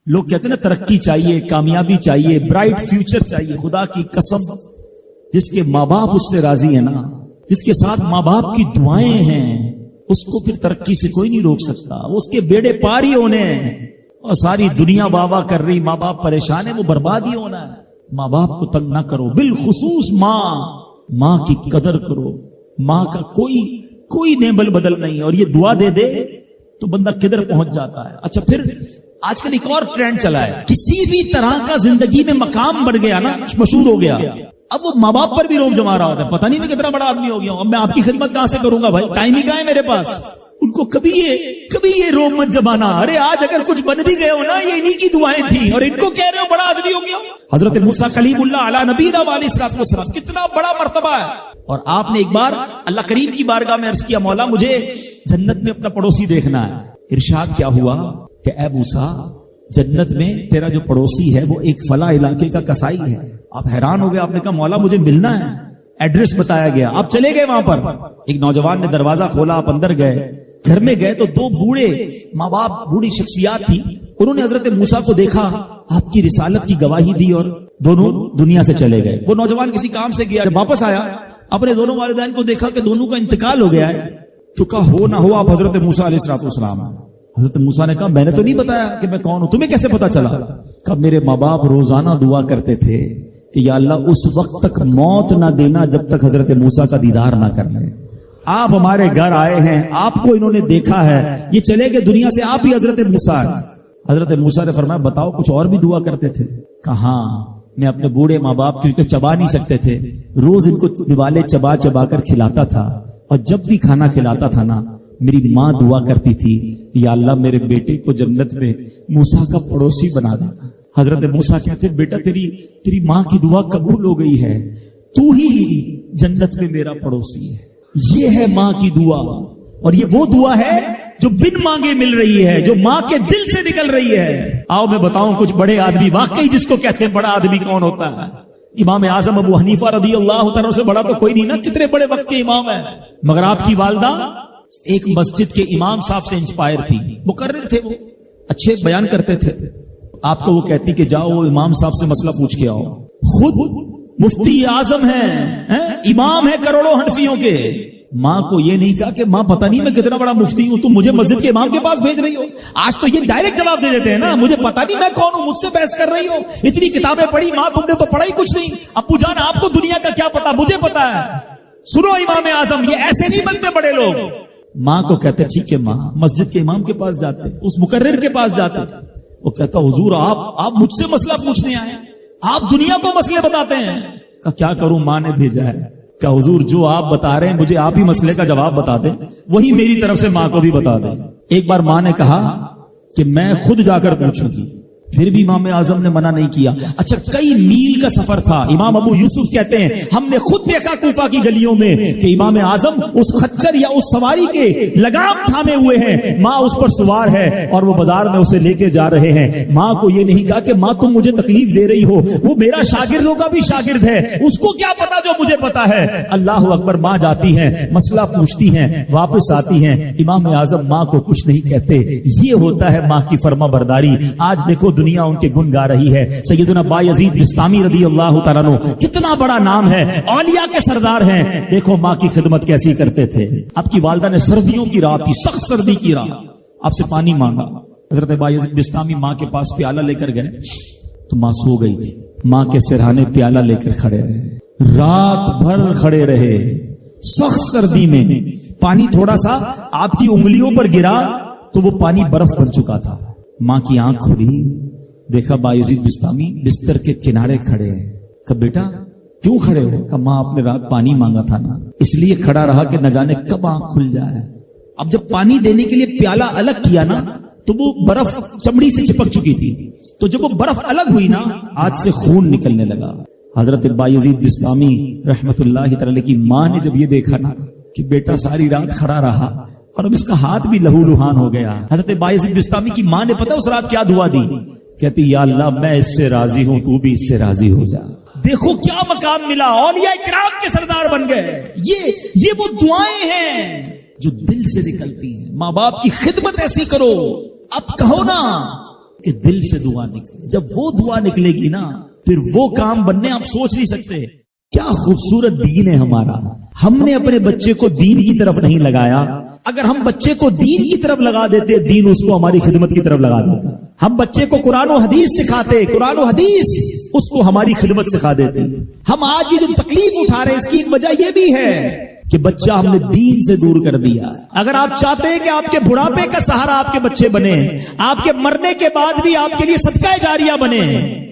لوگ کہتے ہیں نا ترقی چاہیے، کامیابی چاہیے، برائٹ فیوچر چاہیے. خدا کی قسم جس کے ماں باپ اس سے راضی ہیں نا، جس کے ساتھ ماں باپ کی دعائیں ہیں، اس کو پھر ترقی سے کوئی نہیں روک سکتا. اس کے بیڑے پار ہی ہونے ہیں. اور ساری دنیا واہ واہ کر رہی، ماں باپ پریشان ہے، وہ برباد ہی ہونا ہے. ماں باپ کو تنگ نہ کرو، بالخصوص ماں کی قدر کرو. ماں کا کوئی نیبل بدل نہیں. اور یہ دعا دے دے تو بندہ کدھر پہنچ جاتا ہے. اچھا پھر آج کل ایک اور ٹرینڈ چلا ہے، کسی بھی طرح کا زندگی میں مقام بڑھ گیا نا، مشہور ہو گیا، اب وہ ماں باپ پر بھی روب جما رہا ہوتا ہے. پتہ نہیں میں کتنا بڑا آدمی ہو گیا ہوں، اب میں آپ کی خدمت کہاں سے کروں گا بھائی، ٹائم ہی کہاں ہے میرے پاس. ان کو کبھی یہ روب مت جمانا. ارے آج اگر کچھ بن بھی گئے ہو نا، یہ انہی کی دعائیں تھیں، اور ان کو کہہ رہے ہو بڑا آدمی ہو گیا. حضرت موسیٰ کلیم اللہ علی نبینا علیہ الصلوۃ والسلام، کتنا بڑا مرتبہ ہے. اور آپ نے ایک بار اللہ کریم کی بارگاہ میں عرض کیا، مولا مجھے جنت میں اپنا پڑوسی دیکھنا ہے. ارشاد کیا ہوا کہ اے موسیٰ، جنت میں تیرا جو پڑوسی ہے وہ ایک فلاں علاقے کا کسائی ہے. آپ حیران ہو گئے، آپ نے کہا مولا مجھے ملنا ہے. ایڈریس بتایا گیا، آپ چلے گئے وہاں پر. ایک نوجوان نے دروازہ کھولا، آپ اندر گئے. گھر میں گئے تو دو بوڑھے ماں باپ، بوڑھی شخصیات تھی. انہوں نے حضرت موسیٰ کو دیکھا، آپ کی رسالت کی گواہی دی اور دونوں دنیا سے چلے گئے. وہ نوجوان کسی کام سے گیا، جب واپس آیا اپنے دونوں والدین کو دیکھا کہ دونوں کا انتقال ہو گیا ہے. تو کہا ہو نہ ہو آپ حضرت موسیٰ علیہ الصلوۃ والسلام. حضرت موسیٰ نے کہا میں نے تو نہیں بتایا کہ میں کون ہوں، تمہیں کیسے پتا چلا؟ کہ میرے ماں باپ روزانہ دعا کرتے تھے کہ یا اللہ اس وقت تک موت نہ دینا جب تک حضرت موسیٰ کا دیدار نہ کر لیں. آپ ہمارے گھر آئے ہیں، آپ کو انہوں نے دیکھا ہے، یہ چلے گئے دنیا سے، آپ ہی حضرت موسیٰ. حضرت موسیٰ نے فرمایا بتاؤ کچھ اور بھی دعا کرتے تھے؟ کہاں میں اپنے بوڑھے ماں باپ کیونکہ چبا نہیں سکتے تھے، روز ان کو دیوالے چبا چبا کر کھلاتا تھا. اور جب بھی کھانا کھلاتا تھا نا، میری ماں دعا کرتی تھی یا اللہ میرے بیٹے کو جنت میں موسیٰ کا پڑوسی بنا دینا. حضرت موسیٰ کہتے بیٹا تیری ماں کی دعا قبول ہو گئی ہے، تو ہی جنت میں میرا پڑوسی ہے. یہ ہے ماں کی دعا، اور یہ وہ دعا ہے جو بن مانگے مل رہی ہے، جو ماں کے دل سے نکل رہی ہے. آؤ میں بتاؤں کچھ بڑے آدمی، واقعی جس کو کہتے ہیں بڑا آدمی کون ہوتا ہے. امام اعظم ابو حنیفہ رضی اللہ تعالیٰ سے بڑا تو کوئی نہیں نا، کتنے بڑے وقت کے امام ہیں. مگر آپ کی والدہ ایک مسجد کے امام صاحب سے انسپائر تھی، مقرر تھے، وہ اچھے بیان کرتے تھے. آپ کو وہ کہتی کہ جاؤ وہ امام صاحب سے مسئلہ پوچھ کے آؤ. خود مفتی اعظم ہیں، امام ہے کروڑوں حنفیوں کے. ماں کو یہ نہیں کہا کہ ماں پتہ نہیں میں کتنا بڑا مفتی ہوں، تم مجھے مسجد کے امام کے پاس بھیج رہی ہو. آج تو یہ ڈائریکٹ جواب دے دیتے ہیں نا، مجھے پتہ نہیں میں کون ہوں، مجھ سے بحث کر رہی ہو، اتنی کتابیں پڑھی ماں، تم نے تو پڑھا ہی کچھ نہیں. ابو جان آپ کو دنیا کا کیا پتا، مجھے پتا ہے. سنو امام اعظم، یہ ایسے نہیں بنتے بڑے لوگ. ماں کو کہتے ٹھیک ہے ماں، مسجد کے امام کے پاس جاتے، اس مقرر کے پاس جاتے. وہ کہتا حضور آپ مجھ سے مسئلہ پوچھنے آئے، آپ دنیا کو مسئلے بتاتے ہیں. کہ کیا کروں، ماں نے بھیجا ہے. کہ حضور جو آپ بتا رہے ہیں مجھے آپ ہی مسئلے کا جواب بتا دیں، وہی میری طرف سے ماں کو بھی بتا دیں. ایک بار ماں نے کہا کہ میں خود جا کر پوچھوں گی، پھر بھی امام اعظم نے منع نہیں کیا. اچھا کئی میل کا سفر تھا. امام ابو یوسف کہتے ہیں ہم نے خود دیکھا کوفہ کی گلیوں میں کہ امام اعظم اس خچر یا اس سواری کے لگام تھامے ہوئے ہیں، ماں اس پر سوار ہے اور وہ بازار میں اسے لے کے جا رہے ہیں. ماں کو یہ نہیں کہا کہ ماں تم مجھے تکلیف دے رہی ہو، وہ میرا شاگردوں کا بھی شاگرد ہے، اس کو کیا پتا جو مجھے پتا ہے. اللہ اکبر. ماں جاتی ہیں، مسئلہ پوچھتی ہیں، واپس آتی ہیں. امام اعظم ماں کو کچھ نہیں کہتے. یہ ہوتا ہے ماں کی فرما برداری. آج دیکھو دنیا ان کے گن گا رہی ہے. سیدنا بایزید بستامی رضی اللہ تعالیٰ عنہ کتنا بڑا نام ہے، اولیاء کے سردار ہیں. دیکھو ماں کی خدمت کیسی کرتے تھے. آپ کی والدہ نے سردیوں کی رات تھی، سخت سردی کی رات، آپ سے پانی مانگا. حضرت بایزید بستامی ماں کے پاس پیالہ لے کر گئے تو ماں سو گئی تھی. ماں کے سرہانے پیالہ لے کر کھڑے رہے، رات بھر کھڑے رہے سخت سردی میں. پانی تھوڑا سا آپ کی انگلیوں پر گرا تو وہ پانی برف بن چکا تھا. ماں کی آنکھ کھلی، دیکھا بایزید بستامی بستر کے کنارے کھڑے ہیں. کہ بیٹا کیوں کھڑے ہو؟ کہ ماں آپ نے رات پانی مانگا تھا نا، اس لیے کھڑا رہا کہ نہ جانے کب آنکھ کھل جائے. اب جب پانی دینے کے لیے پیالہ الگ کیا نا تو وہ برف چمڑی سے چپک چکی تھی، تو جب وہ برف الگ ہوئی نا ہاتھ سے خون نکلنے لگا. حضرت بایزید بستامی رحمت اللہ تعالی کی ماں نے جب یہ دیکھا نا کہ بیٹا ساری رات کھڑا رہا اور اب اس کا ہاتھ بھی لہو لہان ہو گیا. حضرت بایزید بستامی کی ماں نے پتا اس رات کیا دعا دی؟ کہتی یا اللہ میں اس سے راضی ہوں، تو بھی اس سے راضی ہو جا. دیکھو کیا مقام ملا، اولیاء کرام کے سردار بن گئے. یہ وہ دعائیں ہیں جو دل سے نکلتی ہیں. ماں باپ کی خدمت ایسی کرو. اب کہو نا کہ دل سے دعا نکلے. جب وہ دعا نکلے گی نا پھر وہ کام بننے آپ سوچ نہیں سکتے. کیا خوبصورت دین ہے ہمارا. ہم نے اپنے بچے کو دین کی طرف نہیں لگایا. اگر ہم بچے کو دین کی طرف لگا دیتے دین اس کو ہماری خدمت کی طرف لگا دیتا. ہم بچے کو قرآن و حدیث سکھاتے, قرآن و حدیث اس کو ہماری خدمت سکھا دیتے. ہم آج یہ جو تکلیف اٹھا رہے ہیں اس کی ایک وجہ یہ بھی ہے کہ بچہ ہم نے دین سے دور کر دیا. اگر آپ چاہتے ہیں کہ آپ کے بڑھاپے کا سہارا آپ کے بچے بنے, آپ کے مرنے کے بعد بھی آپ کے لیے صدقہ جاریہ بنے,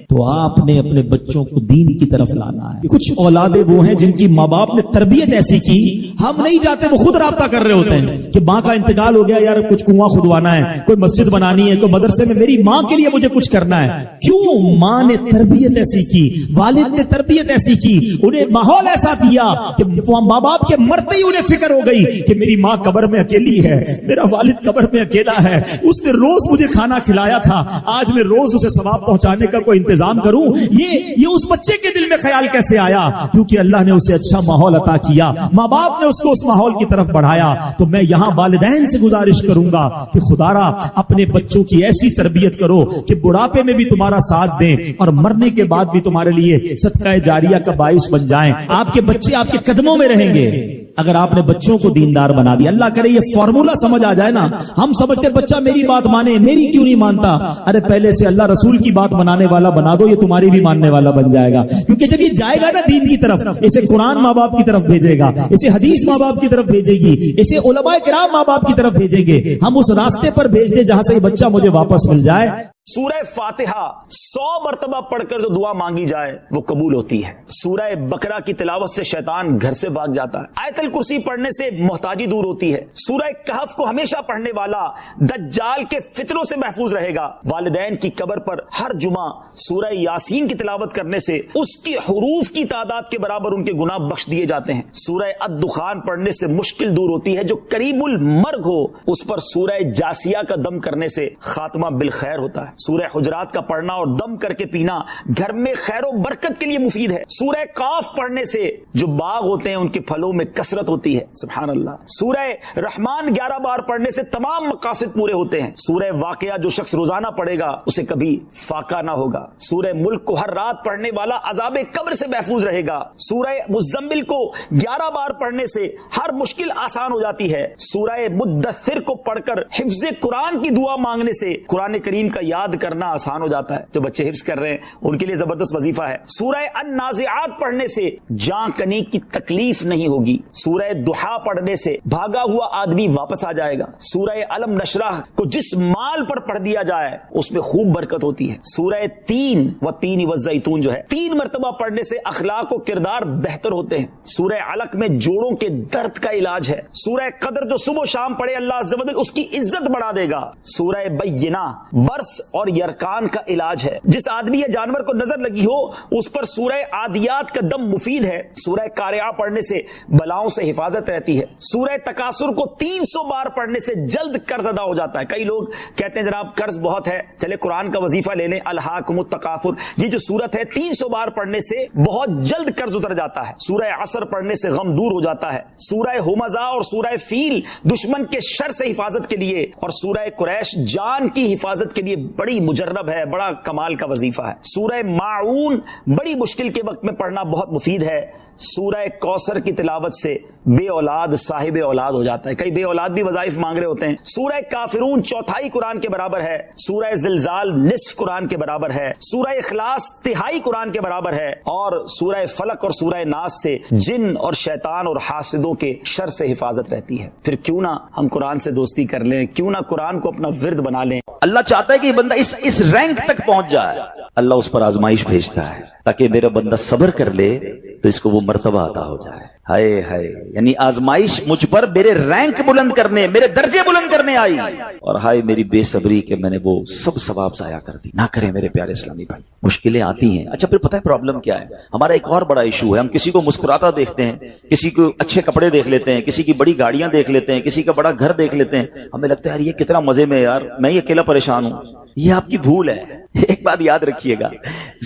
تو آپ نے اپنے بچوں کو دین کی طرف لانا ہے. کچھ اولادیں وہ ہیں جن کی ماں باپ نے تربیت ایسی کی ہم نہیں جاتے, وہ خود رابطہ کر رہے ہوتے ہیں کہ ماں کا انتقال ہو گیا, یار کچھ کنواں کھدوانا ہے, کوئی مسجد بنانی ہے, کوئی مدرسے میں میری ماں کے لیے مجھے کچھ کرنا ہے. کیوں؟ ماں نے تربیت ایسی کی, والد نے تربیت ایسی کی, انہیں ماحول ایسا دیا کہ ماں باپ کے مرتے ہی انہیں فکر ہو گئی کہ میری ماں قبر میں اکیلی ہے, میرا والد قبر میں اکیلا ہے, اس نے روز مجھے کھانا کھلایا تھا, آج میں روز اسے ثواب پہنچانے کا کوئی انتظام کروں. یہ اس بچے کے دل میں خیال کیسے آیا؟ کیونکہ اللہ نے اسے اچھا ماحول عطا کیا, ماں باپ نے اس کو اس ماحول کی طرف بڑھایا. تو میں یہاں والدین سے گزارش کروں گا کہ خدارا اپنے بچوں کی ایسی تربیت کرو کہ بڑھاپے میں بھی تمہارا ساتھ دیں اور مرنے کے بعد بھی تمہارے لیے صدقہ جاریہ کا باعث بن جائیں. آپ کے بچے آپ کے قدموں میں رہیں گے اگر آپ نے بچوں کو دیندار بنا دیا. اللہ کرے یہ فارمولا سمجھ آ جائے نا. ہم سمجھتے بچہ میری بات مانے, میری کیوں نہیں مانتا. ارے پہلے سے اللہ رسول کی بات منانے والا بنا دو, یہ تمہاری بھی ماننے والا بن جائے گا. کیونکہ جب یہ جائے گا نا دین کی طرف, اسے قرآن ماں باپ کی طرف بھیجے گا, اسے حدیث ماں باپ کی طرف بھیجے گی, اسے علماء کرام ماں باپ کی طرف بھیجیں گے. ہم اس راستے پر بھیج دیں جہاں سے یہ بچہ مجھے واپس مل جائے. سورہ فاتحہ 100 مرتبہ پڑھ کر جو دعا مانگی جائے وہ قبول ہوتی ہے. سورہ بقرہ کی تلاوت سے شیطان گھر سے بھاگ جاتا ہے. آیت الکرسی پڑھنے سے محتاجی دور ہوتی ہے. سورہ کہف کو ہمیشہ پڑھنے والا دجال کے فتنوں سے محفوظ رہے گا. والدین کی قبر پر ہر جمعہ سورہ یاسین کی تلاوت کرنے سے اس کی حروف کی تعداد کے برابر ان کے گناہ بخش دیے جاتے ہیں. سورہ الدخان پڑھنے سے مشکل دور ہوتی ہے. جو قریب المرگ ہو اس پر سورہ جاسیہ کا دم کرنے سے خاتمہ بالخیر ہوتا ہے. سورہ حجرات کا پڑھنا اور دم کر کے پینا گھر میں خیر و برکت کے لیے مفید ہے. سورہ قاف پڑھنے سے جو باغ ہوتے ہیں ان کے پھلوں میں کثرت ہوتی ہے. سبحان اللہ. سورہ رحمان 11 بار پڑھنے سے تمام مقاصد پورے ہوتے ہیں. سورہ واقعہ جو شخص روزانہ پڑھے گا اسے کبھی فاقہ نہ ہوگا. سورہ ملک کو ہر رات پڑھنے والا عذاب قبر سے محفوظ رہے گا. سورہ مزمل کو 11 بار پڑھنے سے ہر مشکل آسان ہو جاتی ہے. سورہ مدثر کو پڑھ کر حفظ قرآن کی دعا مانگنے سے قرآن کریم کا یاد کرنا آسان ہو جاتا ہے. جو بچے حفظ کر رہے ہیں ان کے لیے زبردست وظیفہ ہے. سورہ النازعات پڑھنے سے جان کنی کی تکلیف نہیں ہوگی. سورہ دحا پڑھنے سے بھاگا ہوا آدمی واپس آ جائے گا. سورہ علم نشرح کو جس مال پر پڑھ دیا جائے اس میں خوب برکت ہوتی ہے. سورہ تین والزیتون جو ہے 3 مرتبہ پڑھنے سے اخلاق و کردار بہتر ہوتے ہیں. سورہ علق میں جوڑوں کے درد کا علاج ہے. سورہ قدر جو صبح و شام پڑھے اللہ عز و جل اس کی عزت بڑھا دے گا. سورہ بینہ برس اور یرکان کا علاج ہے. جس آدمی یا جانور کو نظر لگی ہو اس پر سورہ عادیات کا دم مفید ہے. سورہ قارعہ پڑھنے سے بلاؤں سے حفاظت رہتی ہے. سورہ تکاثر کو 300 بار پڑھنے سے جلد قرض ادا ہو جاتا ہے. کئی لوگ کہتے ہیں جناب قرض بہت ہے, چلے قرآن کا وظیفہ لے لیں, الہاکم التکاثر. یہ جو سورت ہے 300 بار پڑھنے سے بہت جلد قرض اتر جاتا ہے. سورہ عصر پڑھنے سے غم دور ہو جاتا ہے. سورہ ہمزہ اور سورہ فیل دشمن کے شر سے حفاظت کے لیے, اور سورہ قریش جان کی حفاظت کے لیے بڑی مجرب ہے, بڑا کمال کا وظیفہ ہے. سورہ ماعون بڑی مشکل کے وقت میں پڑھنا بہت مفید ہے. سورہ کوثر کی تلاوت سے بے اولاد صاحب اولاد ہو جاتا ہے. کئی بے اولاد بھی وظائف مانگ رہے ہوتے ہیں. سورہ کافرون 1/4 قرآن کے برابر ہے. سورہ زلزال نصف قرآن کے برابر ہے. سورہ اخلاص 1/3 قرآن کے برابر ہے. اور سورہ فلق اور سورہ ناس سے جن اور شیطان اور حاسدوں کے شر سے حفاظت رہتی ہے. پھر کیوں نہ ہم قرآن سے دوستی کر لیں, کیوں نہ قرآن کو اپنا ورد بنا لیں. اللہ چاہتا ہے کہ یہ بندہ اس رینک تک پہنچ جائے. اللہ اس پر آزمائش بھیجتا ہے تاکہ میرا بندہ صبر کر لے تو اس کو وہ مرتبہ عطا ہو جائے. ہائے ہائے, یعنی آزمائش مجھ پر میرے رینک بلند کرنے, میرے درجے بلند کرنے آئی, اور ہائے میری بے صبری کہ میں نے وہ سب ثواب ضائع کر دی. نہ کریں میرے پیارے اسلامی بھائی, مشکلیں آتی ہیں. اچھا پھر پتہ ہے پرابلم کیا ہے ہمارا؟ ایک اور بڑا ایشو ہے, ہم کسی کو مسکراتا دیکھتے ہیں, کسی کو اچھے کپڑے دیکھ لیتے ہیں, کسی کی بڑی گاڑیاں دیکھ لیتے ہیں, کسی کا بڑا گھر دیکھ لیتے ہیں, ہمیں لگتا ہے یار یہ کتنا مزے میں, یار میں یہ اکیلا پریشان ہوں. یہ آپ کی بھول ہے. ایک بات یاد رکھیے گا,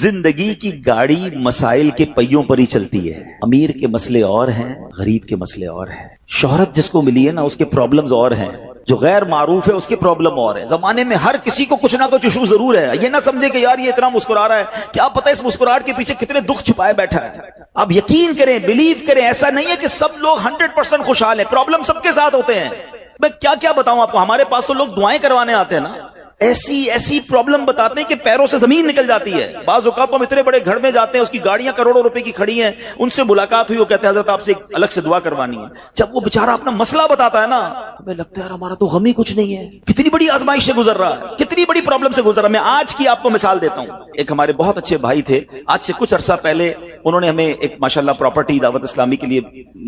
زندگی کی گاڑی مسائل کے پہیوں پر ہی چلتی ہے. امیر کے مسئلے اور ہیں, غریب کے مسئلے اور ہیں. شہرت جس کو ملی ہے نا اس کے پرابلمز اور ہیں. جو غیر معروف ہے اس کی پرابلم اور ہے. زمانے میں ہر کسی کو کچھ نہ کچھ ایشو ضرور ہے. یہ نہ سمجھے کہ یار یہ اتنا مسکرا رہا ہے, کیا پتہ اس مسکراہٹ کے پیچھے کتنے دکھ چھپائے بیٹھا ہے. آپ یقین کریں, بلیو کریں, ایسا نہیں ہے کہ سب لوگ 100% خوشحال ہیں. پرابلم سب کے ساتھ ہوتے ہیں. میں کیا کیا بتاؤں آپ کو, ہمارے پاس تو لوگ دعائیں کروانے آتے ہیں نا, ایسی پرابلم بتاتے ہیں کہ پیروں سے زمین نکل جاتی ہے. بعض اوقات ہم اتنے بڑے گھر میں جاتے ہیں, اس کی گاڑیاں کروڑوں روپے کی کھڑی ہیں, ان سے ملاقات ہوئی, وہ کہتے ہیں حضرت آپ سے الگ سے دعا کروانی ہے. جب وہ بیچارہ اپنا مسئلہ بتاتا ہے نا, ہمیں لگتا ہے یار ہمارا تو غم ہی کچھ نہیں ہے. کتنی بڑی آزمائش سے گزر رہا ہے, کتنی بڑی پرابلم سے گزر رہا ہے. میں آج کی آپ کو مثال دیتا ہوں. ایک ہمارے بہت اچھے بھائی تھے, آج سے کچھ عرصہ پہلے انہوں نے ہمیں ایک ماشاءاللہ پراپرٹی دعوت اسلامی کے لیے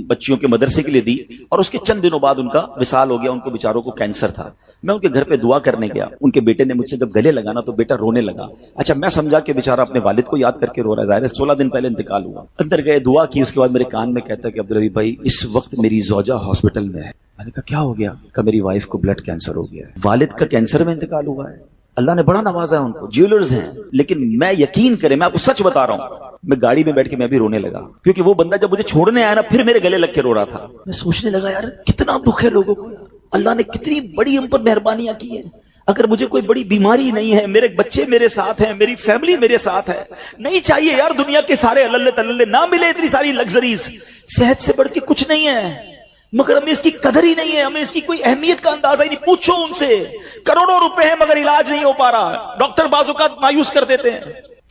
بچیوں کے مدرسے کے لیے دی, اور اس کے چند دنوں بعد ان کا وصال ہو گیا. ان کو بیچاروں کو کینسر تھا. میں ان کے گھر پہ دعا کرنے گیا. ان کے بیٹے نے مجھ سے جب گلے لگا نا تو بیٹا رونے لگا. اچھا میں سمجھا کہ بیچارہ اپنے والد کو یاد کر کے رو رہا ہے, ظاہر ہے 16 دن پہلے انتقال ہوا. اندر گئے, دعا کی, اس کے بعد میرے کان میں کہتا ہے کہ عبدالرحیم بھائی اس وقت میری زوجہ ہاسپٹل میں ہے. میں نے کہا کیا ہو گیا؟ کہ میری وائف کو بلڈ کینسر ہو گیا ہے. والد کا کینسر میں انتقال ہوا ہے. اللہ نے بڑا نوازا ہے ان کو, جیولرز ہیں. لیکن میں یقین کریں, میں آپ کو سچ بتا رہا ہوں, میں گاڑی میں بیٹھ کے میں بھی رونے لگا, کیونکہ وہ بندہ جب مجھے چھوڑنے آیا نا پھر میرے گلے لگ کے رو رہا تھا. میں سوچنے لگا یار کتنا دکھ ہے لوگوں کو, اللہ نے کتنی بڑی ہم پر مہربانیاں کی ہیں. اگر مجھے کوئی بڑی بیماری نہیں ہے, میرے بچے میرے ساتھ ہیں, میری فیملی میرے ساتھ ہے, نہیں چاہیے یار دنیا کے سارے اللہ تللے نہ ملے اتنی ساری لگژریز, صحت سے بڑھ کے کچھ نہیں ہے, مگر ہمیں اس کی قدر ہی نہیں ہے, ہمیں اس کی کوئی اہمیت کا اندازہ ہی نہیں. پوچھو ان سے, کروڑوں روپے ہیں مگر علاج نہیں ہو پا رہا, ڈاکٹر بعض اوقات مایوس کر دیتے ہیں.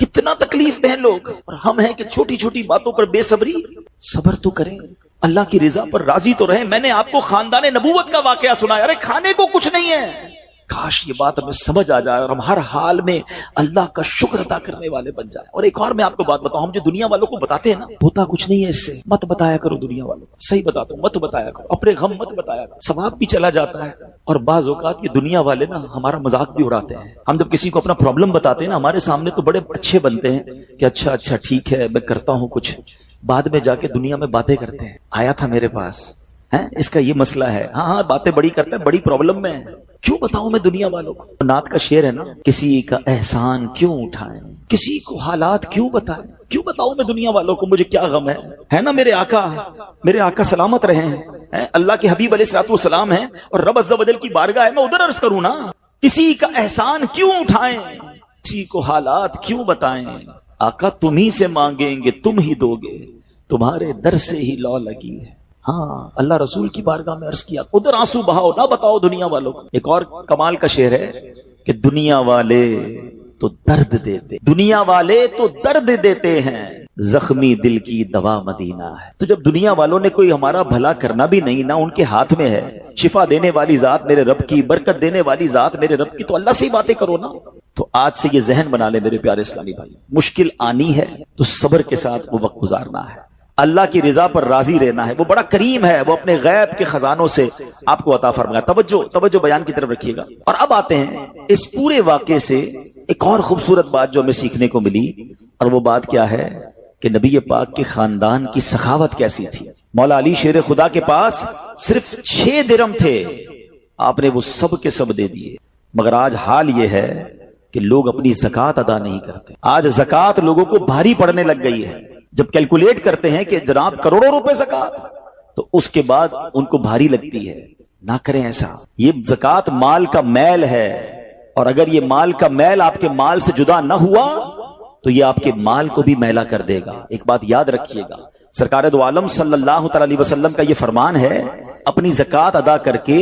کتنا تکلیف میں ہیں لوگ, اور ہم ہیں کہ چھوٹی چھوٹی باتوں پر بے صبری. صبر تو کریں, اللہ کی رضا پر راضی تو رہیں. میں نے آپ کو خاندان نبوت کا واقعہ سنایا, ارے کھانے کو کچھ نہیں ہے. کاش یہ بات ہمیں سمجھ آ جائے اور ہم ہر حال میں اللہ کا شکر ادا کرنے والے بن جائیں. اور ایک اور میں آپ کو بات بتاؤں, ہم جو دنیا والوں کو بتاتے ہیں نا, ہوتا کچھ نہیں ہے اس سے. مت بتایا کرو دنیا والوں کو, صحیح بتاتا ہوں, مت بتایا کرو, اپنے غم مت بتایا کرو, ثواب بھی چلا جاتا ہے. اور بعض اوقات یہ دنیا والے نا ہمارا مذاق بھی اڑاتے ہیں. ہم جب کسی کو اپنا پرابلم بتاتے ہیں نا, ہمارے سامنے تو بڑے اچھے بنتے ہیں کہ اچھا ٹھیک ہے میں کرتا ہوں کچھ, بعد میں جا کے دنیا میں باتیں کرتے ہیں, آیا تھا میرے پاس, اس کا یہ مسئلہ ہے, ہاں باتیں بڑی کرتا ہے, بڑی پرابلم میں ہے. کیوں بتاؤں میں دنیا والوں کو؟ نعت کا شعر ہے نا, کسی کا احسان کیوں اٹھائیں, کسی کو حالات کیوں بتائیں, کیوں بتاؤں میں دنیا والوں کو مجھے کیا غم ہے نا. میرے آقا سلامت رہے ہیں, اللہ کے حبیب علیہ الصلوۃ والسلام ہیں, اور رب عز و جل کی بارگاہ ہے, میں ادھر عرض کروں نا. کسی کا احسان کیوں اٹھائیں, کسی کو حالات کیوں بتائیں, آقا تم ہی سے مانگیں گے تم ہی دو گے, تمہارے در سے ہی لو لگی ہے. ہاں اللہ رسول کی بارگاہ میں عرض کیا, ادھر آنسو بہاؤ, نہ بتاؤ دنیا والوں کو. ایک اور کمال کا شعر ہے کہ دنیا والے تو درد دیتے, دنیا والے تو درد دیتے ہیں, زخمی دل کی دوا مدینہ ہے. تو جب دنیا والوں نے کوئی ہمارا بھلا کرنا بھی نہیں, نہ ان کے ہاتھ میں ہے, شفا دینے والی ذات میرے رب کی, برکت دینے والی ذات میرے رب کی, تو اللہ سے ہی باتیں کرو نا. تو آج سے یہ ذہن بنا لے میرے پیارے اسلامی بھائی, مشکل آنی ہے تو صبر کے ساتھ وہ وقت گزارنا ہے, اللہ کی رضا پر راضی رہنا ہے. وہ بڑا کریم ہے, وہ اپنے غیب کے خزانوں سے آپ کو عطا فرمائے. توجہ بیان کی طرف رکھیے گا. اور اب آتے ہیں اس پورے واقعے سے ایک اور خوبصورت بات جو ہمیں سیکھنے کو ملی, اور وہ بات کیا ہے کہ نبی پاک کے خاندان کی سخاوت کیسی تھی. مولا علی شیر خدا کے پاس صرف 6 درہم تھے, آپ نے وہ سب کے سب دے دیے. مگر آج حال یہ ہے کہ لوگ اپنی زکوٰۃ ادا نہیں کرتے. آج زکوٰۃ لوگوں کو بھاری پڑنے لگ گئی ہے. جب کیلکولیٹ کرتے ہیں کہ جناب کروڑوں روپے زکوٰۃ, تو اس کے بعد ان کو بھاری لگتی ہے. نہ کریں ایسا, یہ زکوٰۃ مال کا میل ہے, اور اگر یہ مال کا میل آپ کے مال سے جدا نہ ہوا تو یہ آپ کے مال کو بھی میلا کر دے گا. ایک بات یاد رکھیے گا, سرکار دو عالم صلی اللہ تعالی علیہ وسلم کا یہ فرمان ہے, اپنی زکوٰۃ ادا کر کے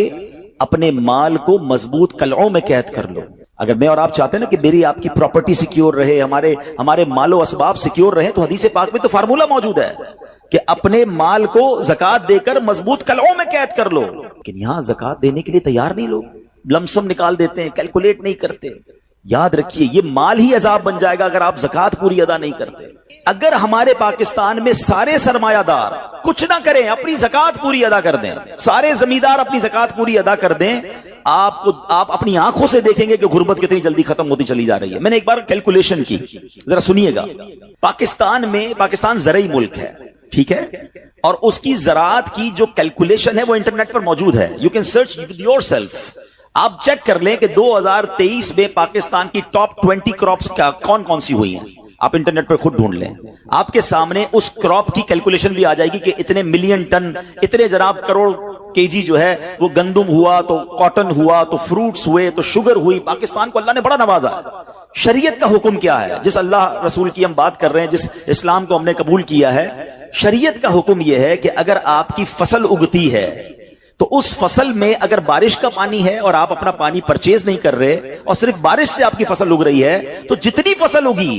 اپنے مال کو مضبوط قلعوں میں قید کر لو. اگر میں اور آپ چاہتے ہیں نا کہ میری آپ کی پراپرٹی سیکیور رہے, ہمارے مال و اسباب سیکیور رہے, تو حدیث پاک میں تو فارمولہ موجود ہے کہ اپنے مال کو زکوٰۃ دے کر مضبوط قلعوں میں قید کر لو. لیکن یہاں زکوٰۃ دینے کے لیے تیار نہیں لوگ, لمسم نکال دیتے ہیں, کیلکولیٹ نہیں کرتے. یاد رکھیے یہ مال ہی عذاب بن جائے گا اگر آپ زکوٰۃ پوری ادا نہیں کرتے. اگر ہمارے پاکستان میں سارے سرمایہ دار کچھ نہ کریں, اپنی زکوٰۃ پوری ادا کر دیں, سارے زمیندار اپنی زکوٰۃ پوری ادا کر دیں, آپ اپنی آنکھوں سے دیکھیں گے کہ غربت کتنی جلدی ختم ہوتی چلی جا رہی ہے. میں نے ایک بار کیلکولیشن کی, ذرا سنیے گا. پاکستان زرعی ملک ہے, ٹھیک ہے, اور اس کی زراعت کی جو کیلکولیشن ہے وہ انٹرنیٹ پر موجود ہے. You can search your self. آپ چیک کر لیں کہ 2023 میں پاکستان کی ٹاپ 20 کراپس کون سی ہوئی ہیں. آپ انٹرنیٹ پر خود ڈھونڈ لیں, آپ کے سامنے اس کراپ کی کیلکولیشن بھی آ جائے گی کہ اتنے ملین ٹن, اتنے جناب کروڑ کے جی جو ہے وہ گندم ہوا تو کاٹن ہوا تو فروٹس ہوئے تو شوگر ہوئی. پاکستان کو اللہ نے بڑا نوازا ہے. شریعت کا حکم کیا ہے؟ جس اللہ رسول کی ہم بات کر رہے ہیں, جس اسلام کو ہم نے قبول کیا ہے, شریعت کا حکم یہ ہے کہ اگر آپ کی فصل اگتی ہے تو اس فصل میں اگر بارش کا پانی ہے اور آپ اپنا پانی پرچیز نہیں کر رہے اور صرف بارش سے آپ کی فصل اگ رہی ہے, تو جتنی فصل اگی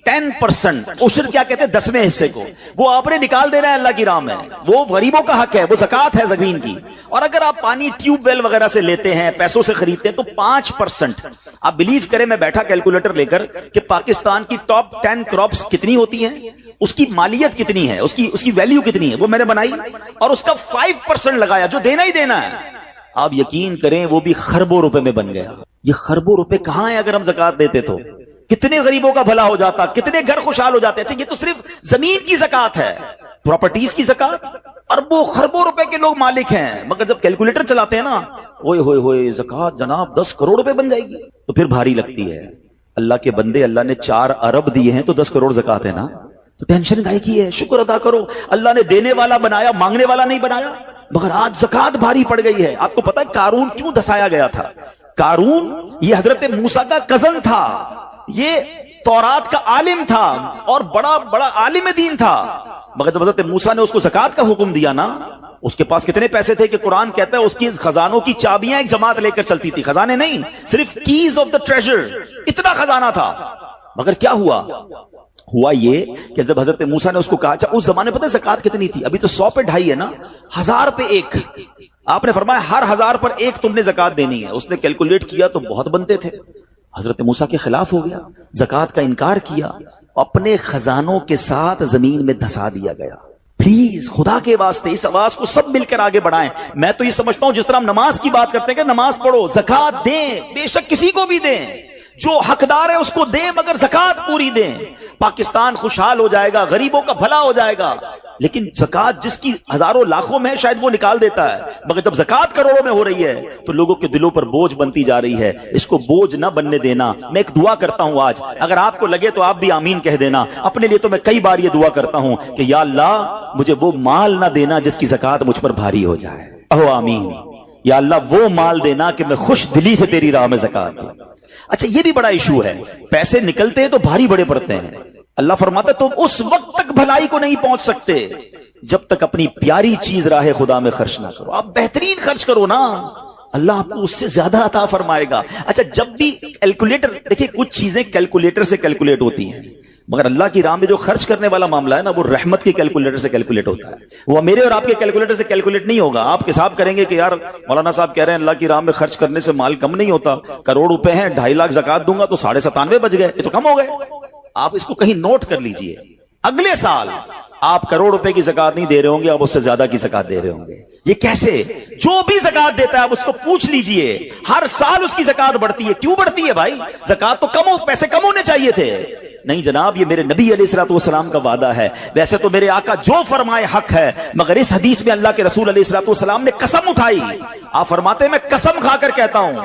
10% عشر کیا کہتے ہیں 10ویں حصے کو, وہ آپ نے نکال دینا ہے اللہ کی راہ میں. وہ غریبوں کا حق ہے, وہ زکات ہے زمین کی. اور اگر آپ پانی ٹیوب ویل وغیرہ سے لیتے ہیں, پیسوں سے خریدتے ہیں, تو 5%. آپ بلیو کریں, میں بیٹھا کیلکولیٹر لے کر کہ پاکستان کی ٹاپ 10 کراپس کتنی ہوتی ہیں, اس کی مالیت کتنی ہے, اس کی ویلیو کتنی ہے, وہ میں نے بنائی اور اس کا 5% لگایا جو دینا ہی دینا ہے. آپ یقین کریں وہ بھی خربوں روپے میں بن گیا. یہ خربوں روپے کہاں ہیں اگر ہم زکات دیتے تو؟ کتنے غریبوں کا بھلا ہو جاتا, کتنے گھر خوشحال ہو جاتے. اچھا یہ تو صرف زمین کی زکات ہے, پراپرٹیز کی زکات اربوں خربوں روپے کے لوگ مالک ہیں. مگر جب کیلکولیٹر چلاتے ہیں نا, اوئے ہوئے ہوئے زکات جناب 10 کروڑ روپے بن جائے گی, تو پھر بھاری لگتی ہے. اللہ کے بندے, اللہ نے 4 ارب دیے ہیں تو 10 کروڑ زکات ہے نا, تو ٹینشن گائے کی ہے, شکر ادا کرو. اللہ نے دینے والا بنایا, مانگنے والا نہیں بنایا. مگر آج زکات بھاری پڑ گئی ہے. آپ کو پتا ہے قارون کیوں دسایا گیا تھا؟ قارون یہ حضرت موسیٰ کا کزن تھا, یہ تورات کا عالم تھا اور بڑا بڑا عالم دین تھا. مگر جب حضرت موسیٰ نے اس کو زکات کا حکم دیا نا, اس کے پاس کتنے پیسے تھے کہ قرآن کہتا ہے اس کی خزانوں کی چابیاں ایک جماعت لے کر چلتی تھی. خزانے نہیں, صرف کیز آف دا ٹریجر, اتنا خزانہ تھا. مگر کیا ہوا یہ کہ جب حضرت موسیٰ نے اس کو کہا, اچھا اس زمانے پتہ زکات کتنی تھی؟ ابھی تو 100 پہ 2.5 ہے نا, 1000 پہ 1. آپ نے فرمایا ہر 1000 پر 1 تم نے زکات دینی ہے. اس نے کیلکولیٹ کیا تو بہت بنتے تھے. حضرت موسیٰ کے خلاف ہو گیا, زکات کا انکار کیا, اپنے خزانوں کے ساتھ زمین میں دھسا دیا گیا. پلیز خدا کے واسطے اس آواز کو سب مل کر آگے بڑھائیں. میں تو یہ سمجھتا ہوں جس طرح ہم نماز کی بات کرتے ہیں کہ نماز پڑھو, زکات دیں, بے شک کسی کو بھی دیں, جو حقدار ہے اس کو دیں, مگر زکات پوری دیں. پاکستان خوشحال ہو جائے گا, غریبوں کا بھلا ہو جائے گا. لیکن زکات جس کی ہزاروں لاکھوں میں شاید وہ نکال دیتا ہے, مگر جب زکات کروڑوں میں ہو رہی ہے تو لوگوں کے دلوں پر بوجھ بنتی جا رہی ہے. اس کو بوجھ نہ بننے دینا. میں ایک دعا کرتا ہوں آج, اگر آپ کو لگے تو آپ بھی آمین کہہ دینا. اپنے لیے تو میں کئی بار یہ دعا کرتا ہوں کہ یا اللہ مجھے وہ مال نہ دینا جس کی زکات مجھ پر بھاری ہو جائے. اہو آمین. یا اللہ وہ مال دینا کہ میں خوش دلی سے تیری راہ میں زکات دوں. اچھا یہ بھی بڑا ایشو ہے, پیسے نکلتے ہیں تو بھاری بڑے پڑتے ہیں. اللہ فرماتا ہے تم اس وقت تک بھلائی کو نہیں پہنچ سکتے جب تک اپنی پیاری چیز راہ خدا میں خرچ نہ کرو. آپ بہترین خرچ کرو نا, اللہ آپ کو اس سے زیادہ عطا فرمائے گا. اچھا جب بھی کیلکولیٹر, دیکھیں کچھ چیزیں کیلکولیٹر سے کیلکولیٹ ہوتی ہیں, مگر اللہ کی راہ میں جو خرچ کرنے والا معاملہ ہے نا, وہ رحمت کے کیلکولیٹر سے کیلکولیٹ ہوتا ہے. وہ میرے اور آپ کے کیلکولیٹر سے کیلکولیٹ نہیں ہوگا. آپ حساب کریں گے کہ یار مولانا صاحب کہہ رہے ہیں اللہ کی راہ میں خرچ کرنے سے مال کم نہیں ہوتا, کروڑ روپے ہیں, 2.5 لاکھ زکات دوں گا تو 97.5 بچ گئے, یہ تو کم ہو گئے. آپ اس کو کہیں نوٹ کر لیجئے, اگلے سال آپ کروڑ روپے کی زکات نہیں دے رہے ہوں گے, آپ اس سے زیادہ کی زکات دے رہے ہوں گے. یہ کیسے؟ جو بھی زکات دیتا ہے آپ اس کو پوچھ لیجئے, ہر سال اس کی زکات بڑھتی ہے. کیوں بڑھتی ہے بھائی؟ زکات تو پیسے کم ہونے چاہیے تھے. نہیں جناب, یہ میرے نبی علیہ الصلوۃ والسلام کا وعدہ ہے. ویسے تو میرے آقا جو فرمائے حق ہے, مگر اس حدیث میں اللہ کے رسول علیہ الصلوۃ والسلام نے قسم اٹھائی. آپ فرماتے ہیں میں قسم کھا کر کہتا ہوں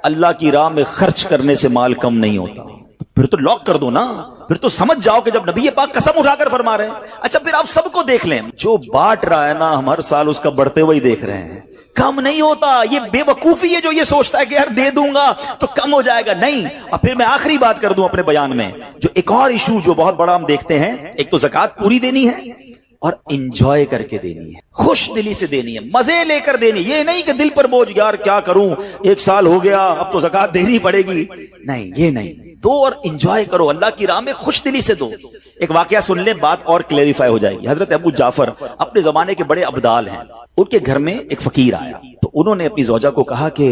اللہ کی راہ میں خرچ کرنے سے مال کم نہیں ہوتا. پھر تو لاک کر دو نا, پھر تو سمجھ جاؤ کہ جب نبی پاک قسم اٹھا کر فرما رہے ہیں. اچھا پھر آپ سب کو دیکھ لیں, جو بانٹ رہا ہے نا ہم ہر سال اس کا بڑھتے ہوئے دیکھ رہے ہیں, کم نہیں ہوتا. یہ بے وقوفی ہے جو یہ سوچتا ہے کہ یار دے دوں گا تو کم ہو جائے گا. نہیں. اور پھر میں آخری بات کر دوں اپنے بیان میں, جو ایک اور ایشو جو بہت بڑا ہم دیکھتے ہیں, ایک تو زکات پوری دینی ہے اور انجوائے کر کے دینی ہے, خوش دلی سے دینی ہے, مزے لے کر دینی. یہ نہیں کہ دل پر بوجھ, یار کیا کروں 1 سال ہو گیا اب تو زکات دینی پڑے گی. نہیں, یہ نہیں. دو اور انجوائے کرو, اللہ کی راہ میں خوش دلی سے دو. ایک واقعہ سن لیں, بات اور کلیریفائی ہو جائے گی. حضرت ابو جعفر اپنے زمانے کے بڑے ابدال ہیں. ان کے گھر میں ایک فقیر آیا تو انہوں نے اپنی زوجہ کو کہا کہ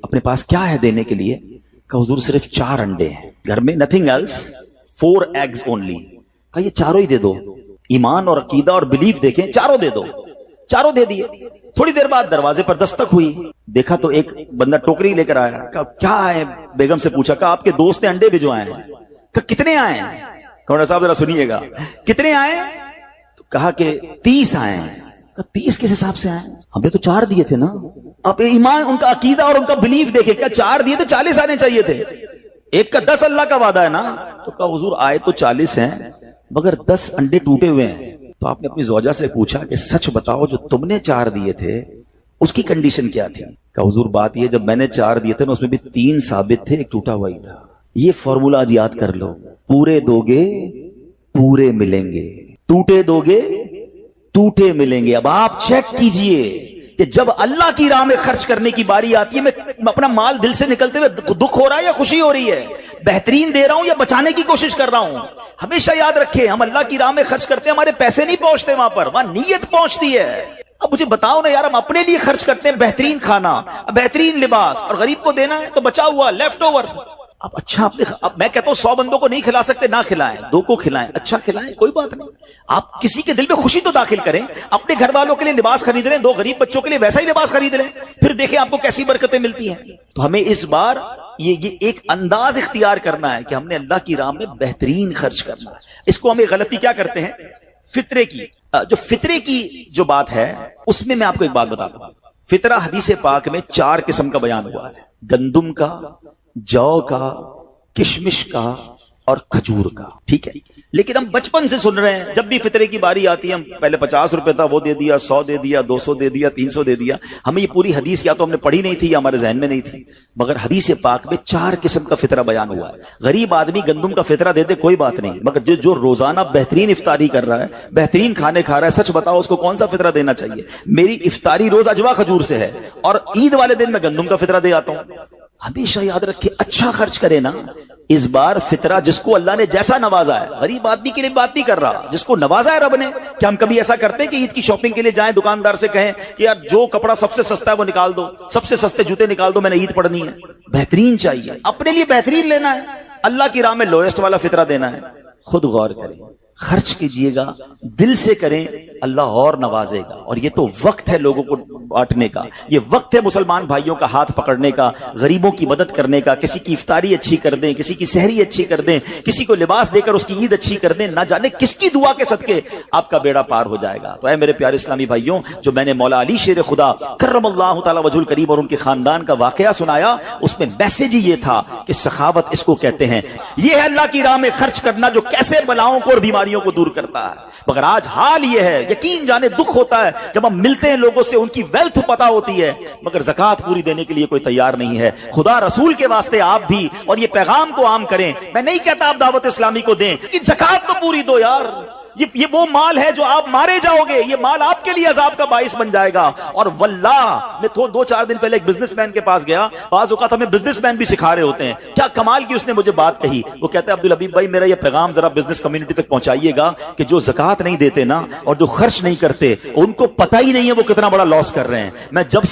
اپنے پاس کیا ہے دینے کے لیے؟ کہ حضور صرف 4 انڈے ہیں گھر میں, nothing else, 4 eggs only. کہا یہ 4 ہی دے دو. ایمان اور عقیدہ اور بلیف دیکھیں, 4 دے دو. 4 دے دیے. تھوڑی دیر بعد دروازے پر دستک ہوئی, دیکھا تو ایک بندہ ٹوکری لے کر آیا. کہا کیا آئے؟ بیگم سے پوچھا. کہا آپ کے دوست نے انڈے بھجوائے ہیں. کہا کتنے آئے ہیں؟ کہا صاحب ذرا سنیے گا, کتنے آئے؟ تو کہا کہ 30 آئے ہیں. 30 کس حساب سے آئے؟ ہم نے تو 4 دیے تھے نا. اب ایمان, ان کا عقیدہ اور ان کا بلیف دیکھے, کیا 4 دیے تو 40 آنے چاہیے تھے. ایک کا 10 اللہ کا وعدہ ہے نا. تو کہا حضور آئے تو 40 ہیں مگر 10 انڈے ٹوٹے ہوئے ہیں. تو آپ نے اپنی زوجہ سے پوچھا کہ سچ بتاؤ جو تم نے 4 دیے تھے اس کی کنڈیشن کیا تھی؟ کہ حضور بات یہ جب میں نے 4 دیے تھے نا اس میں بھی 3 ثابت تھے، ایک ٹوٹا ہوا ہی تھا. یہ فارمولا آج یاد کر لو، پورے دو گے پورے ملیں گے، ٹوٹے دو گے ٹوٹے ملیں گے. اب آپ چیک کیجئے کہ جب اللہ کی راہ میں خرچ کرنے کی باری آتی ہے، میں اپنا مال دل سے نکلتے ہوئے دکھ ہو رہا ہے یا خوشی ہو رہی ہے، بہترین دے رہا ہوں یا بچانے کی کوشش کر رہا ہوں. ہمیشہ یاد رکھیں ہم اللہ کی راہ میں خرچ کرتے ہیں، ہمارے پیسے نہیں پہنچتے وہاں پر، وہاں نیت پہنچتی ہے. اب مجھے بتاؤ نا یار، ہم اپنے لیے خرچ کرتے ہیں بہترین کھانا، بہترین لباس، اور غریب کو دینا ہے تو بچا ہوا لیفٹ اوور. اب اچھا اب میں کہتا ہوں 100 بندوں کو نہیں کھلا سکتے، نہ کھلائیں، 2 کو کھلائیں، اچھا کھلائیں، کوئی بات نہیں. آپ کسی کے دل میں خوشی تو داخل کریں، اپنے گھر والوں کے لیے لباس خرید لیں، 2 غریب بچوں کے لیے ویسا ہی لباس خرید لیں، پھر دیکھیں آپ کو کیسی برکتیں ملتی ہیں. تو ہمیں اس بار یہ ایک انداز اختیار کرنا ہے کہ ہم نے اللہ کی راہ میں بہترین خرچ کرنا ہے. اس کو ہمیں غلطی کیا کرتے ہیں؟ فطرے کی. جو فطرے کی جو بات ہے اس میں آپ کو ایک بات بتاتا ہوں. فطرہ حدیث پاک میں 4 قسم کا بیان ہوا ہے، گندم کا، جو کا، کشمش کا اور کھجور کا. ٹھیک ہے، لیکن ہم بچپن سے سن رہے ہیں، جب بھی فطرے کی باری آتی ہے ہم پہلے 50 روپے تھا وہ دے دیا، 100 دے دیا، 200 دے دیا، 300 دے دیا. ہمیں یہ پوری حدیث یا تو ہم نے پڑھی نہیں تھی یا ہمارے ذہن میں نہیں تھی، مگر حدیث پاک میں 4 قسم کا فطرہ بیان ہوا ہے. غریب آدمی گندم کا فطرہ دے دے کوئی بات نہیں، مگر جو روزانہ بہترین افطاری کر رہا ہے، بہترین کھانے کھا رہا ہے، سچ بتاؤ اس کو کون سا فطرہ دینا چاہیے؟ میری افطاری روز اجوا کھجور سے ہے اور عید والے دن میں گندم کا فطرہ دے آتا ہوں. ہمیشہ یاد رکھے اچھا خرچ کرے نا. اس بار فطرہ جس کو اللہ نے جیسا نوازا ہے، غریب آدمی کے لیے بات نہیں کر رہا، جس کو نوازا ہے رب نے. کیا ہم کبھی ایسا کرتے ہیں کہ عید کی شاپنگ کے لیے جائیں دکاندار سے کہیں کہ یار جو کپڑا سب سے سستا ہے وہ نکال دو، سب سے سستے جوتے نکال دو، میں نے عید پڑھنی ہے؟ بہترین چاہیے، اپنے لیے بہترین لینا ہے، اللہ کی راہ میں لوئسٹ والا فطرہ دینا ہے. خود غور کریں، خرچ کیجئے گا، دل سے کریں، اللہ اور نوازے گا. اور یہ تو وقت ہے لوگوں کو بانٹنے کا، یہ وقت ہے مسلمان بھائیوں کا ہاتھ پکڑنے کا، غریبوں کی مدد کرنے کا. کسی کی افطاری اچھی کر دیں، کسی کی سحری اچھی کر دیں، کسی کو لباس دے کر اس کی عید اچھی کر دیں. نہ جانے کس کی دعا کے صدقے آپ کا بیڑا پار ہو جائے گا. تو اے میرے پیارے اسلامی بھائیوں، جو میں نے مولا علی شیر خدا کرم اللہ تعالی وجہ الکریم اور ان کے خاندان کا واقعہ سنایا، اس میں میسج ہی یہ تھا کہ سخاوت اس کو کہتے ہیں. یہ ہے اللہ کی راہ میں خرچ کرنا جو کیسے بلاؤں کو اور بیماریوں کو دور کرتا ہے. مگر آج حال یہ ہے، یقین جانے دکھ ہوتا ہے جب ہم ملتے ہیں لوگوں سے، ان کی ویلتھ پتہ ہوتی ہے مگر زکوٰۃ پوری دینے کے لیے کوئی تیار نہیں ہے. خدا رسول کے واسطے آپ بھی اور یہ پیغام کو عام کریں. میں نہیں کہتا آپ دعوت اسلامی کو دیں کہ زکوٰۃ تو پوری دو یار، یہ وہ مال ہے جو آپ مارے جاؤ گے، یہ مال آپ کے لیے عذاب کا باعث بن جائے گا. اور واللہ میں 2-4 دن پہلے ایک بزنس مین کے پاس گیا. بعض اوقات ہمیں بزنس مین بھی سکھا رہے ہوتے ہیں. کیا کمال کی اس نے مجھے بات کہی. وہ کہتا ہے عبدالحبیب بھائی میرا یہ پیغام ذرا بزنس کمیونٹی تک پہنچائیے گا کہ جو زکوٰۃ نہیں دیتے نا اور جو خرچ نہیں کرتے، ان کو پتہ ہی نہیں ہے وہ کتنا بڑا لاس کر رہے ہیں.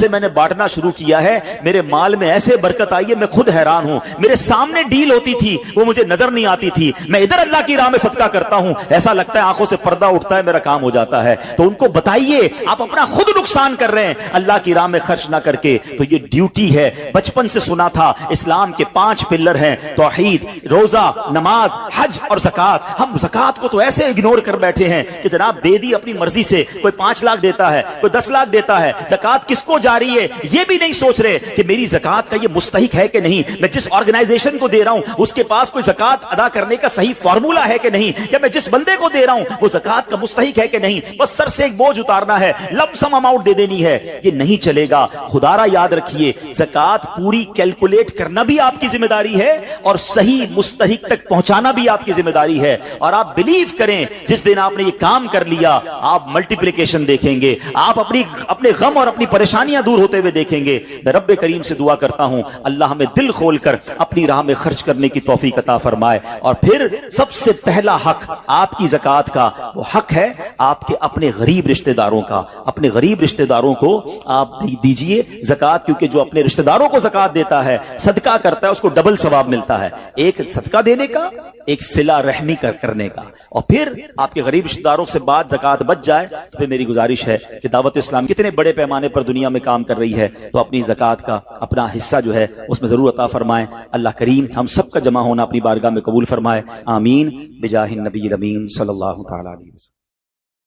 میں نے بانٹنا شروع کیا ہے، میرے مال میں ایسے برکت آئی ہے، میں خود حیران ہوں. میرے سامنے ڈیل ہوتی تھی وہ مجھے نظر نہیں آتی تھی، میں ادھر اللہ کی راہ میں صدقہ کرتا ہوں، ایسا لگتا ہے آنکھوں سے پردہ اٹھتا ہے، میرا کام ہو جاتا ہے. تو ان کو بتائیے آپ اپنا خود نقصان کر رہے ہیں اللہ کی راہ میں خرچ نہ کر کے. تو یہ ڈیوٹی ہے. بچپن سے سنا تھا اسلام کے 5 پلر ہیں، توحید، روزہ، نماز، حج اور زکوٰۃ. ہم زکوٰۃ کو تو ایسے اگنور کر بیٹھے ہیں کہ جناب دے دی اپنی مرضی سے. کوئی 5 لاکھ دیتا ہے، کوئی 10 لاکھ دیتا ہے. زکوٰۃ کس کو جاری ہے یہ بھی نہیں سوچ رہے کہ میری زکوٰۃ کا یہ مستحق ہے کہ نہیں، میں جس آرگنائزیشن کو دے رہا ہوں اس کے پاس کوئی زکوٰۃ ادا کرنے کا صحیح فارمولا ہے کہ نہیں، یا میں جس بندے کو دے رہا ہوں وہ زکوٰۃ کا مستحق ہے کہ نہیں. بس سر سے ایک بوجھ اتارنا ہے، لم سم اماؤنٹ دے دینی ہے. یہ نہیں چلے گا. خدا را یاد رکھیے، زکوٰۃ پوری کیلکولیٹ کرنا بھی آپ کی ذمہ داری ہے اور صحیح مستحق تک پہنچانا بھی آپ کی ذمہ داری ہے. اور آپ بلیو کریں جس دن آپ نے یہ کام کر لیا آپ ملٹیپلیکیشن دیکھیں گے، آپ اپنے غم اور اپنی پریشانیاں دور ہوتے ہوئے دیکھیں گے. میں رب کریم سے دعا کرتا ہوں اللہ ہمیں دل کھول کر اپنی راہ میں خرچ کرنے کی توفیق عطا فرمائے. اور پھر سب سے پہلا حق آپ کی زکوٰۃ کا وہ حق ہے آپ کے اپنے غریب رشتہ داروں کا. اپنے غریب رشتہ داروں کو آپ دیجئے زکوٰۃ، کیونکہ جو اپنے رشتہ داروں کو زکوٰۃ دیتا ہے، صدقہ کرتا ہے، اس کو ڈبل ثواب ملتا ہے. ایک صدقہ دینے کا، ایک صلہ رحمی کرنے کا. اور پھر آپ کے غریب رشتہ داروں سے بعد زکوٰۃ بچ جائے تو پھر میری گزارش ہے کہ دعوت اسلام کتنے بڑے پیمانے پر دنیا میں کام کر رہی ہے، تو اپنی زکوٰۃ کا اپنا حصہ جو ہے اس میں ضرور عطا فرمائیں. اللہ کریم ہم سب کا جمع ہونا اپنی بارگاہ میں قبول فرمائے. آمین بجاہ النبی الامین صلی اللہ تعالی علیہ وسلم.